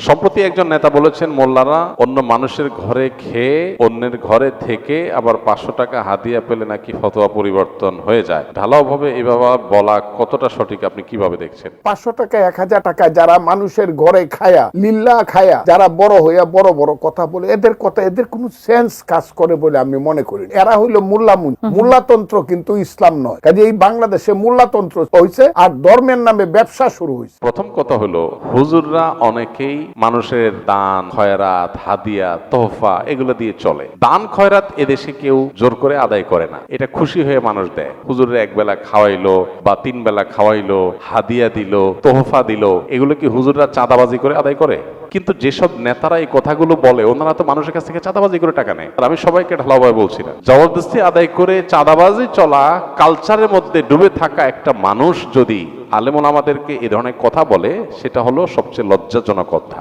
সম্প্রতি একজন নেতা বলেছেন, মোল্লারা অন্য মানুষের ঘরে খেয়ে অন্যের ঘরে থেকে আবার 500 টাকা হাদিয়া পেলে নাকি ফতোয়া পরিবর্তন হয়ে যায়। ঢালাওভাবে এভাবে বলা কতটা সঠিক, আপনি কিভাবে দেখছেন? 500 টাকা 1000 টাকা যারা মানুষের ঘরে খায়া লিল্লা খায়া যারা বড় হইয়া বড় বড় কথা বলে, এদের কথা এদের কোনো সেন্স কাজ করে বলে আমি মনে করি। এরা হইল মোল্লাতন্ত্র, কিন্তু ইসলাম নয়। কাজে এই বাংলাদেশে মোল্লাতন্ত্র হয়েছে আর ধর্মের নামে ব্যবসা শুরু হয়েছে। প্রথম কথা হলো, হুজুররা অনেকেই মানুষের দান খয়রাত হাদিয়া তোহফা এগুলো দিয়ে চলে। দান খয়রাত এদেশে কেউ জোর করে আদায় করে না, এটা খুশি হয়ে মানুষ দেয়। হুজুরের একবেলা খাওয়াইলো বা 3 বেলা খাওয়াইলো, হাদিয়া দিল, তোহফা দিল, এগুলো কি হুজুররা চাঁদাবাজি করে আদায় করে? কিন্তু যেসব নেতারা এই কথাগুলো বলে, ওনারা তো মানুষের কাছ থেকে চাঁদাবাজি করে টাকা নেয়। আর আমি সবাইকে ঢালাওভাবে বলছি না, জবরদস্তি আদায় করে চাঁদাবাজি চলা কালচারের মধ্যে ডুবে থাকা একটা মানুষ যদি আলেম ওলামাদেরকে এই ধরনের কথা বলে, সেটা হলো সবচেয়ে লজ্জাজনক কথা।